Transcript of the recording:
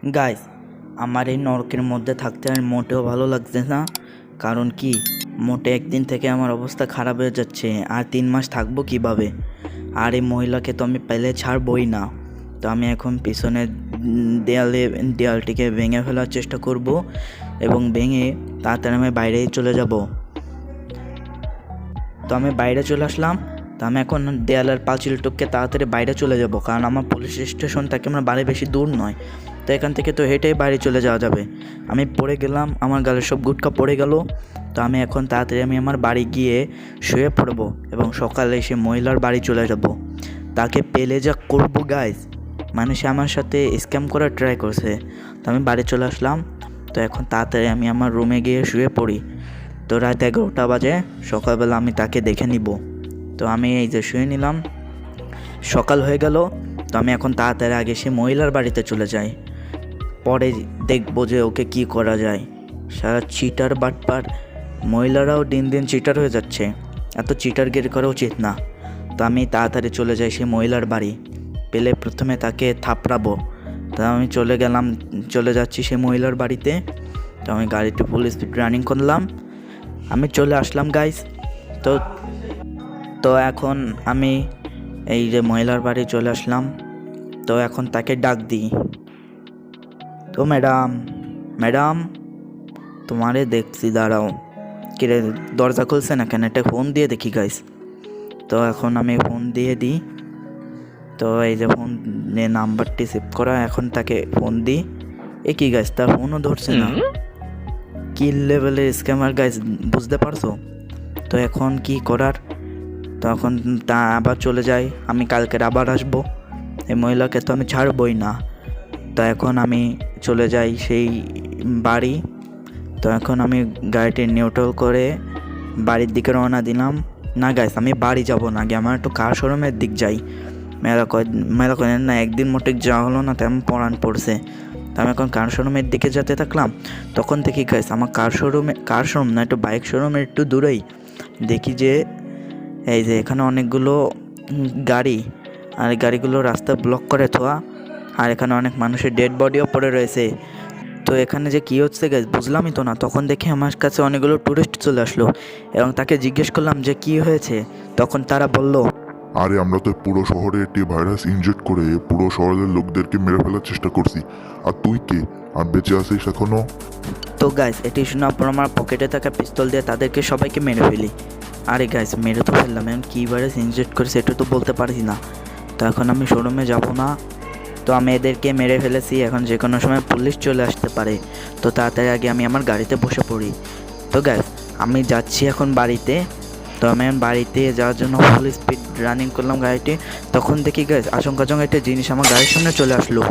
Guys, আমার এই নরকের মধ্যে থাকতে আর মোটেও ভালো লাগছে না। কারণ কি, মোটে একদিন থেকে আমার অবস্থা খারাপ হয়ে যাচ্ছে। আর 3 মাস থাকবো কিভাবে? আর এই মহিলাকে তো আমি পেলে ছাড়বই না। তো আমি এখন পিছনের দেয়ালটিকে ভেঙে ফেলার চেষ্টা করব এবং ভেঙে তাড়াতাড়ি আমি বাইরেই চলে যাব। তো আমি বাইরে চলে আসলাম। তো আমি এখন দেয়ালের পাঁচিল টপকে তাড়াতাড়ি বাইরে চলে যাব, কারণ আমার পুলিশ স্টেশন থেকে আমার বাড়ি বেশি দূর নয়। তো এখান থেকে তো হেঁটেই বাইরে চলে যাওয়া যাবে। আমি পড়ে গেলাম, আমার গালের সব গুটকা পড়ে গেল। তো আমি এখন তাড়াতাড়ি আমার বাড়ি গিয়ে শুয়ে পড়বো এবং সকালে এসে মহিলার বাড়ি চলে যাব। তাকে পেলে যা করবো গাইজ, মানে সে আমার সাথে স্ক্যাম করার ট্রাই করছে। তো আমি বাড়ি চলে আসলাম। তো এখন তাড়াতাড়ি আমি আমার রুমে গিয়ে শুয়ে পড়ি। তো রাত 11টা বাজে, সকালবেলা আমি তাকে দেখে নিব। তো আমি এই যে শুয়ে নিলাম, সকাল হয়ে গেল। তো আমি এখন তাড়াতাড়ি আগে সে মহিলার বাড়িতে চলে যাই, পরে দেখবো যে ওকে কি করা যায়। সারা চিটার বাটপার মহিলারাও দিন দিন চিটার হয়ে যাচ্ছে, এত চিটারগিরি করা উচিত না। তো আমি তাড়াতাড়ি চলে যাই সে মহিলার বাড়ি, পেলে প্রথমে তাকে থাপড়াবো। তো আমি চলে যাচ্ছি সে মহিলার বাড়িতে। তো আমি গাড়িটি ফুল স্পিড রানিং করলাম, আমি চলে আসলাম গাইস। তো তো এখন আমি এই যে মহিলার বাড়ি চলে আসলাম। তো এখন তাকে ডাক দিই। তো ম্যাডাম, ম্যাডাম তোমারে দেখছি, দাঁড়াও। কিরে, দরজা খুলছে না কেন? একটা ফোন দিয়ে দেখি গাইস। তো এখন আমি ফোন দিয়ে দিই। তো এই যে ফোন নাম্বারটি সেভ করা, এখন তাকে ফোন দিই। এ কি গাইস, তার ফোনও ধরছে না। কি লেভেলের স্ক্যামার গাইস, বুঝতে পারছো? তো এখন কি করার? তখন তা আবার চলে যায়, আমি কালকের আবার আসবো। এই মহিলাকে তো আমি ছাড়বই না। তো এখন আমি চলে যাই সেই বাড়ি। তো এখন আমি গাড়িটি নিউট্রাল করে বাড়ির দিকে রওনা দিলাম। না গাইস, আমি বাড়ি যাব না, আগে আমার একটু কার শোরুমের দিক যাই। মেলা করেন না, একদিন মোটে যাওয়া হলো না, তেমন পড়ান পড়ছে। তো আমি এখন কার শোরুমের দিকে যেতে থাকলাম। তখন দেখি গাইস, আমার কার শোরুম না, একটু বাইক শোরুমের একটু দূরেই দেখি যে এই যে এখানে অনেকগুলো গাড়ি, আর গাড়িগুলো রাস্তা ব্লক করে থোয়া, আর এখানে অনেক মানুষের ডেড বডিও পড়ে রয়েছে। তো এখানে যে কী হচ্ছে গাইস, বুঝলামই তো না। তখন দেখে আমার কাছে অনেকগুলো টুরিস্ট চলে আসলো এবং তাকে জিজ্ঞেস করলাম যে কি হয়েছে। তখন তারা বলল, আরে আমরা তো পুরো শহরে একটি ভাইরাস ইনজেক্ট করে পুরো শহরের লোকদেরকে মেরে ফেলার চেষ্টা করছি। আর তুই কে? আর বেঁচে আছিস এখনো? তো গাইস এটি শোনার পর আমার পকেটে থাকা পিস্তল দিয়ে তাদেরকে সবাইকে মেরে ফেলি। আরে গাইস, মেরে তো ফেললাম, এখন কী ভাইরাস ইনজেক্ট করেছে এটা তো বলতে পারছি না। তো এখন আমি শোরুমে যাব না। তো আমি এদেরকে মেরে ফেলেছি, এখন যে কোনো সময় পুলিশ চলে আসতে পারে। তো তাড়াতাড়ি আগে আমি আমার গাড়িতে বসে পড়ি। তো গাইস, আমি যাচ্ছি এখন বাড়িতে। তো আমি এখন বাড়িতে যাওয়ার জন্য ফুল স্পিড রানিং করলাম গাড়িটি। তখন দেখি গাইস, আচমকা একটা জিনিস আমার গাড়ির সামনে চলে আসলো।